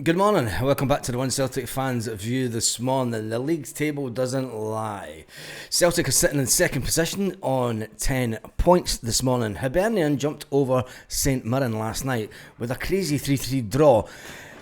Good morning, welcome back to the One Celtic Fans View this morning. The league's table doesn't lie. Celtic are sitting in second position on 10 points this morning. Hibernian jumped over St Mirren last night with a crazy 3-3 draw,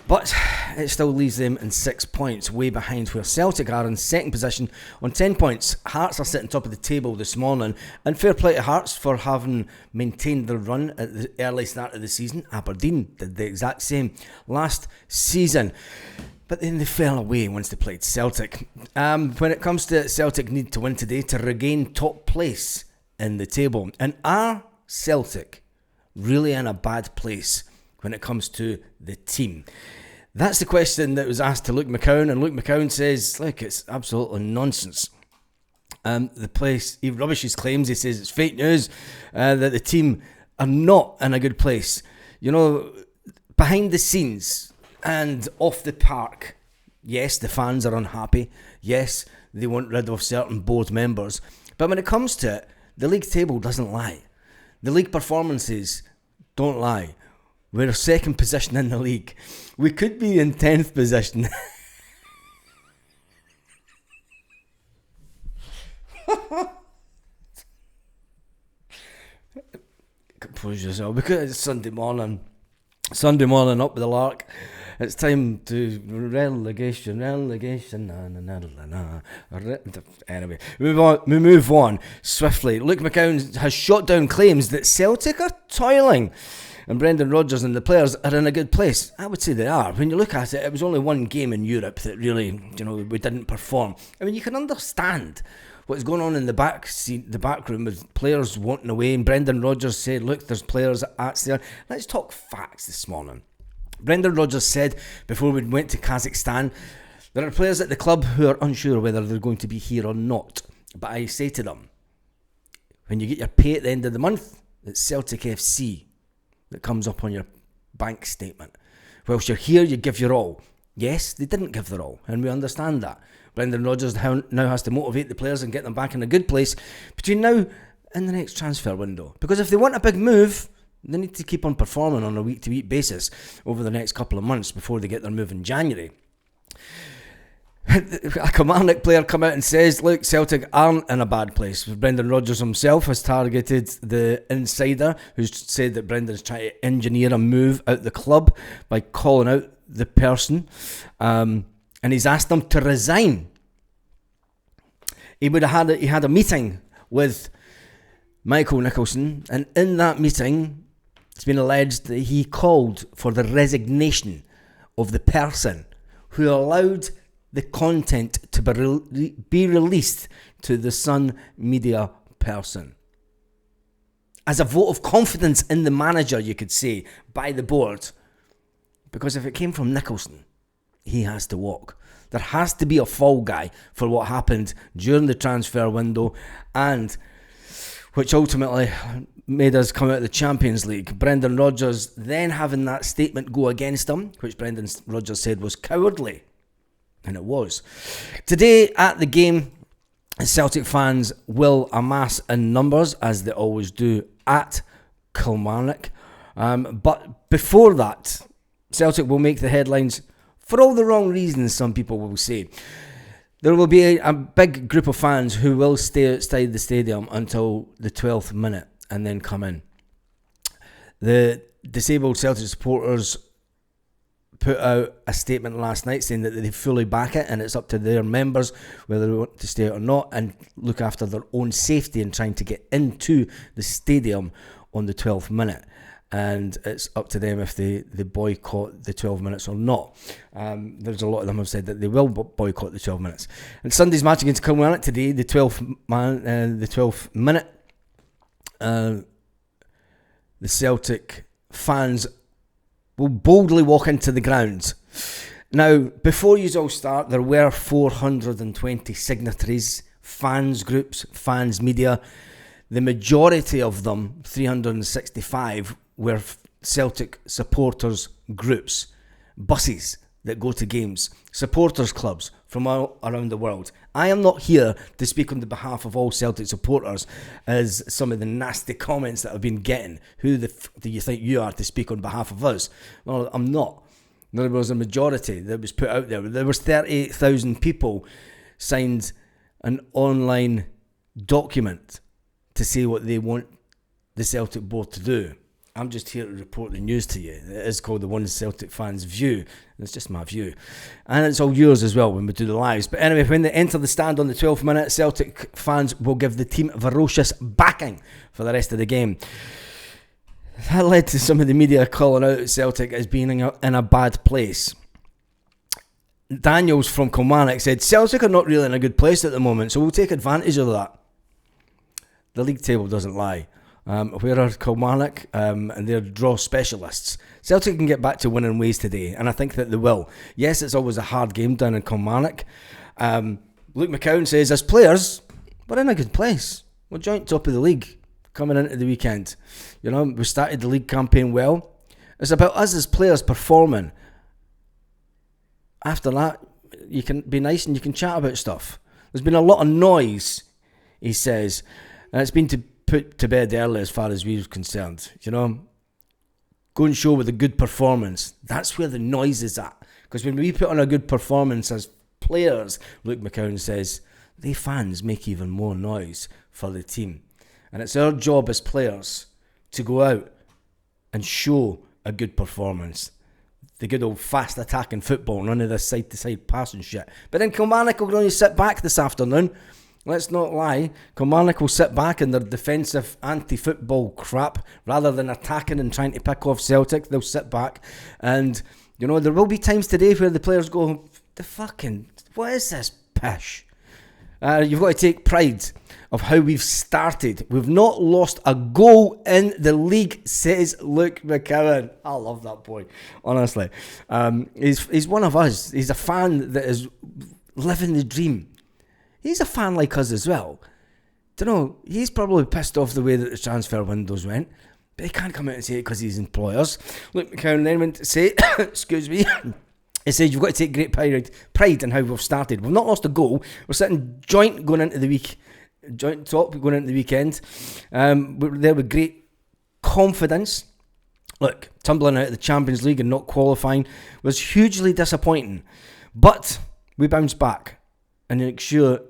but it still leaves them in 6 points, way behind where Celtic are in second position on 10 points. Hearts are sitting top of the table this morning, and fair play to Hearts for having maintained their run at the early start of the season. Aberdeen did the exact same last season, but then they fell away once they played Celtic. When it comes to Celtic need to win today to regain top place in the table, and are Celtic really in a bad place when it comes to the team? That's the question that was asked to Luke McCown, and Luke McCown says, look, it's absolutely nonsense. The place, he rubbishes claims, he says it's fake news, that the team are not in a good place. You know, behind the scenes and off the park, yes, the fans are unhappy, yes, they want rid of certain board members, but when it comes to it, the league table doesn't lie. The league performances don't lie. We're second position in the league. We could be in 10th position. Compose yourself, because it's Sunday morning up with the lark. It's time to relegation. Anyway, we move on swiftly. Luke McCown has shot down claims that Celtic are toiling and Brendan Rodgers and the players are in a good place. I would say they are. When you look at it, it was only one game in Europe that really, we didn't perform. I mean, you can understand what's going on in the back room with players wanting away, and Brendan Rodgers said, look, there's players at there. Let's talk facts this morning. Brendan Rodgers said before we went to Kazakhstan, there are players at the club who are unsure whether they're going to be here or not. But I say to them, when you get your pay at the end of the month, it's Celtic FC that comes up on your bank statement. Whilst you're here, you give your all. Yes, they didn't give their all, and we understand that. Brendan Rodgers now has to motivate the players and get them back in a good place between now and the next transfer window. Because if they want a big move, they need to keep on performing on a week-to-week basis over the next couple of months before they get their move in January. A Kilmarnock player come out and says, look, Celtic aren't in a bad place. Brendan Rodgers himself has targeted the insider, who's said that Brendan's trying to engineer a move out the club by calling out the person, and he's asked them to resign. He had a meeting with Michael Nicholson, and in that meeting it's been alleged that he called for the resignation of the person who allowed the content to be released to the Sun media person. As a vote of confidence in the manager, you could say, by the board. Because if it came from Nicholson, he has to walk. There has to be a fall guy for what happened during the transfer window, and which ultimately made us come out of the Champions League. Brendan Rodgers then having that statement go against him, which Brendan Rodgers said was cowardly. And it was. Today at the game, Celtic fans will amass in numbers, as they always do at Kilmarnock. But before that, Celtic will make the headlines for all the wrong reasons, some people will say. There will be a big group of fans who will stay outside the stadium until the 12th minute and then come in. The disabled Celtic supporters put out a statement last night saying that they fully back it, and it's up to their members whether they want to stay or not and look after their own safety in trying to get into the stadium on the 12th minute. And it's up to them if they boycott the 12 minutes or not. There's a lot of them have said that they will boycott the 12 minutes. And Sunday's match against Kilmarnock today, the 12th minute, the Celtic fans will boldly walk into the grounds. Now, before you all start, there were 420 signatories, fans groups, fans media. The majority of them, 365, were Celtic supporters groups, buses that go to games, supporters clubs from all around the world. I am not here to speak on the behalf of all Celtic supporters, as some of the nasty comments that I've been getting. Who the do you think you are to speak on behalf of us? Well, I'm not. There was a majority that was put out there. There was 38,000 people signed an online document to say what they want the Celtic board to do. I'm just here to report the news to you. It is called the One Celtic Fans View. It's just my view. And it's all yours as well when we do the lives. But anyway, when they enter the stand on the 12th minute, Celtic fans will give the team ferocious backing for the rest of the game. That led to some of the media calling out Celtic as being in a bad place. Daniels from Kilmarnock said, Celtic are not really in a good place at the moment, so we'll take advantage of that. The league table doesn't lie. Where are Kilmarnock and their draw specialists? Celtic can get back to winning ways today, and I think that they will. Yes, it's always a hard game down in Kilmarnock. Luke McCowan says, as players, we're in a good place. We're joint top of the league coming into the weekend. You know, we started the league campaign well. It's about us as players performing. After that, you can be nice and you can chat about stuff. There's been a lot of noise, he says, and it's been put to bed early as far as we're concerned. You know, go and show with a good performance. That's where the noise is at. Because when we put on a good performance as players, Luke McCowan says, they fans make even more noise for the team. And it's our job as players to go out and show a good performance. The good old fast attacking football, none of this side-to-side passing shit. But then Kilmarnock will going to sit back this afternoon. Let's not lie. Kilmarnock will sit back in their defensive anti-football crap. Rather than attacking and trying to pick off Celtic, they'll sit back. And, you know, there will be times today where the players go, what is this pish? You've got to take pride of how we've started. We've not lost a goal in the league, says Luke McCowan. I love that boy, honestly. He's one of us. He's a fan that is living the dream. He's a fan like us as well. Don't know, he's probably pissed off the way that the transfer windows went, but he can't come out and say it because he's employers. Luke McCowan then went to say, excuse me, he said, you've got to take great pride in how we've started. We've not lost a goal. We're sitting joint going into the week. Joint top going into the weekend. We're there with great confidence. Look, tumbling out of the Champions League and not qualifying was hugely disappointing. But we bounced back and ensure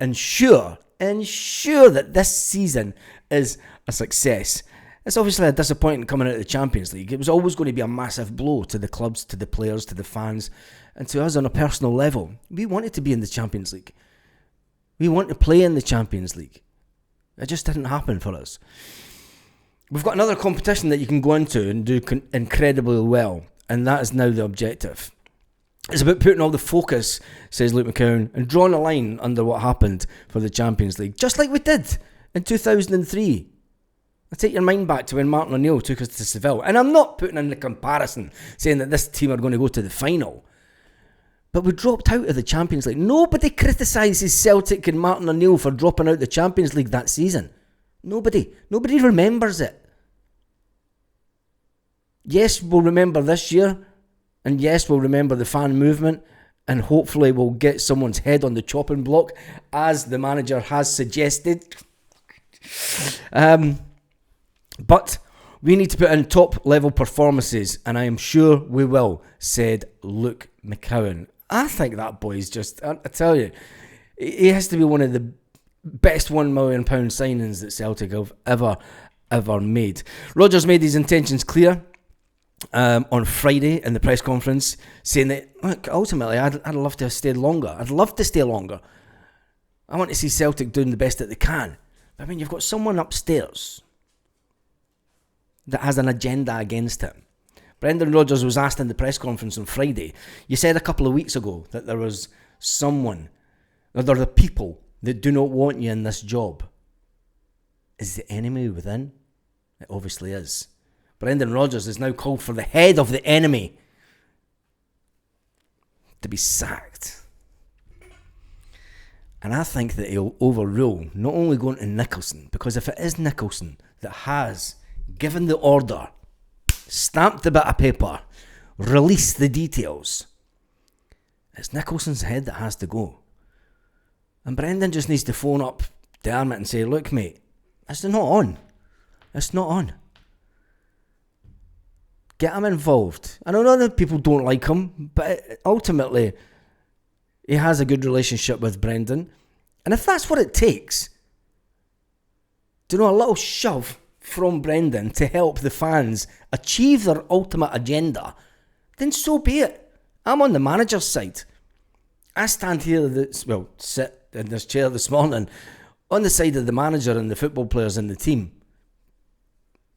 that this season is a success. It's obviously a disappointment coming out of the Champions League. It was always going to be a massive blow to the clubs, to the players, to the fans, and to us on a personal level. We wanted to be in the Champions League. We want to play in the Champions League. It just didn't happen for us. We've got another competition that you can go into and do incredibly well, and that is now the objective. It's about putting all the focus, says Luke McCowan, and drawing a line under what happened for the Champions League, just like we did in 2003. I take your mind back to when Martin O'Neill took us to Seville, and I'm not putting in the comparison, saying that this team are going to go to the final. But we dropped out of the Champions League. Nobody criticises Celtic and Martin O'Neill for dropping out of the Champions League that season. Nobody remembers it. Yes, we'll remember this year, and yes, we'll remember the fan movement, and hopefully we'll get someone's head on the chopping block, as the manager has suggested. But we need to put in top level performances, and I am sure we will, said Luke McCowan. I think that boy's just, I tell you, he has to be one of the best £1 million signings that Celtic have ever made. Rodgers made his intentions clear on Friday in the press conference, saying that, look, ultimately I'd love to have stayed longer. I'd love to stay longer. I want to see Celtic doing the best that they can. But I mean, you've got someone upstairs that has an agenda against him. Brendan Rodgers was asked in the press conference on Friday, you said a couple of weeks ago that there was someone, or there are people that do not want you in this job. Is the enemy within? It obviously is. Brendan Rodgers has now called for the head of the enemy to be sacked. And I think that he'll overrule not only going to Nicholson, because if it is Nicholson that has given the order, stamped the bit of paper, released the details, it's Nicholson's head that has to go. And Brendan just needs to phone up Dermot and say, look mate, it's not on. It's not on. Get him involved. I know other people don't like him, but ultimately, he has a good relationship with Brendan. And if that's what it takes, a little shove from Brendan to help the fans achieve their ultimate agenda, then so be it. I'm on the manager's side. I stand here, sit in this chair this morning, on the side of the manager and the football players in the team.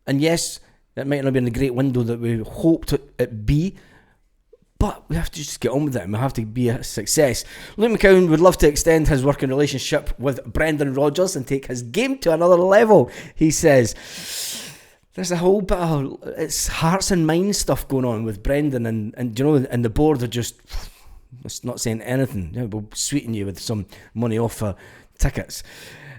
And yes, it might not be in the great window that we hoped it be, but we have to just get on with it and we have to be a success. Luke McCowan would love to extend his working relationship with Brendan Rodgers and take his game to another level, he says. There's a whole bit of it's hearts and minds stuff going on with Brendan and and the board are just it's not saying anything. We'll sweeten you with some money off for tickets.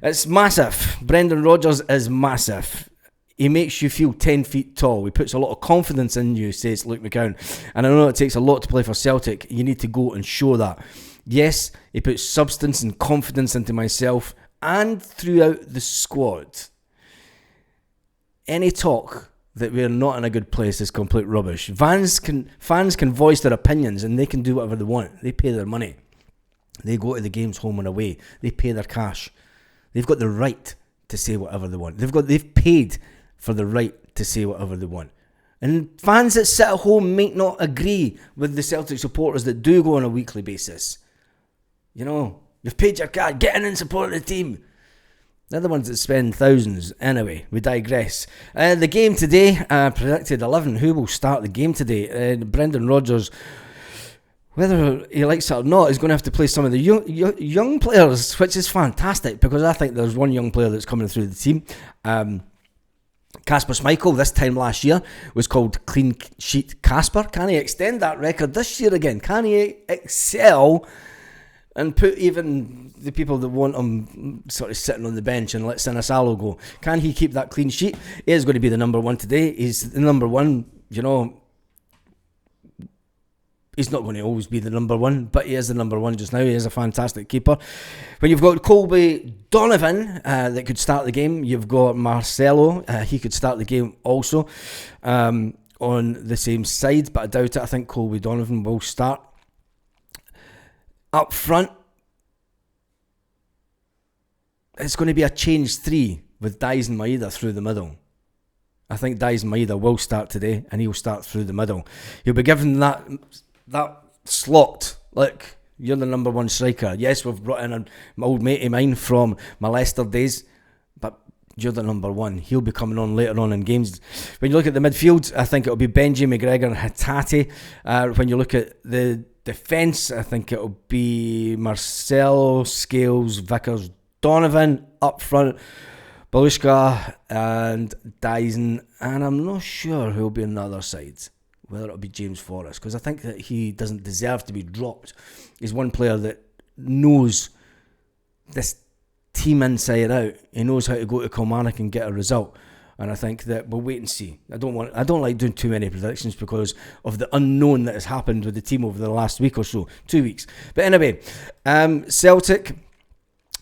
It's massive. Brendan Rodgers is massive. He makes you feel 10 feet tall. He puts a lot of confidence in you, says Luke McCowan. And I know it takes a lot to play for Celtic. You need to go and show that. Yes, he puts substance and confidence into myself and throughout the squad. Any talk that we're not in a good place is complete rubbish. Fans can voice their opinions and they can do whatever they want. They pay their money. They go to the games home and away. They pay their cash. They've got the right to say whatever they want. They've paid for the right to say whatever they want. And fans that sit at home might not agree with the Celtic supporters that do go on a weekly basis. You've paid your card, get in and support the team. They're the ones that spend thousands. Anyway, we digress. The game today, predicted 11. Who will start the game today? Brendan Rodgers, whether he likes it or not, is going to have to play some of the young players, which is fantastic because I think there's one young player that's coming through the team. Kasper Schmeichel, this time last year, was called Clean Sheet Kasper. Can he extend that record this year again? Can he excel and put even the people that want him sort of sitting on the bench and let Sinisalo go? Can he keep that clean sheet? He is going to be the number one today. He's the number one, He's not going to always be the number one, but he is the number one just now. He is a fantastic keeper. When you've got Colby Donovan that could start the game, you've got Marcelo. He could start the game also on the same side, but I doubt it. I think Colby Donovan will start. Up front, it's going to be a change 3 with Daizen Maeda through the middle. I think Daizen Maeda will start today, and he'll start through the middle. He'll be given that slot. Look, you're the number one striker. Yes, we've brought in an old mate of mine from my Leicester days, but you're the number one. He'll be coming on later on in games. When you look at the midfield, I think it'll be Benji, McGregor and Hatate. When you look at the defence, I think it'll be Marcelo, Scales, Vickers, Donovan up front, Balushka and Daizen, and I'm not sure who'll be on the other side, whether it'll be James Forrest, because I think that he doesn't deserve to be dropped. He's one player that knows this team inside out. He knows how to go to Kilmarnock and get a result. And I think that we'll wait and see. I don't like doing too many predictions because of the unknown that has happened with the team over the last week or so, 2 weeks. But anyway, Celtic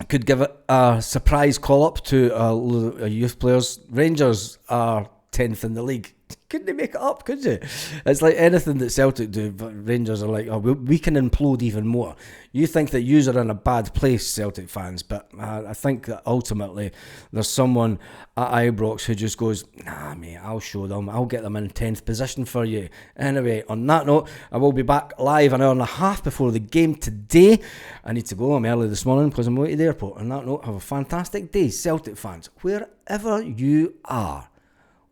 could give it a surprise call up to a youth players. Rangers are 10th in the league. Couldn't they make it up, could you? It's like anything that Celtic do, but Rangers are like, we can implode even more. You think that you are in a bad place, Celtic fans, but I think that ultimately there's someone at Ibrox who just goes, nah, mate, I'll show them. I'll get them in 10th position for you. Anyway, on that note, I will be back live an hour and a half before the game today. I need to go. I'm early this morning because I'm away to the airport. On that note, have a fantastic day, Celtic fans, wherever you are,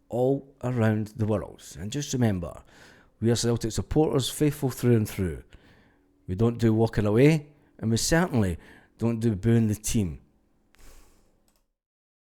all around the world. And just remember, we are Celtic supporters, faithful through and through. We don't do walking away, and we certainly don't do booing the team.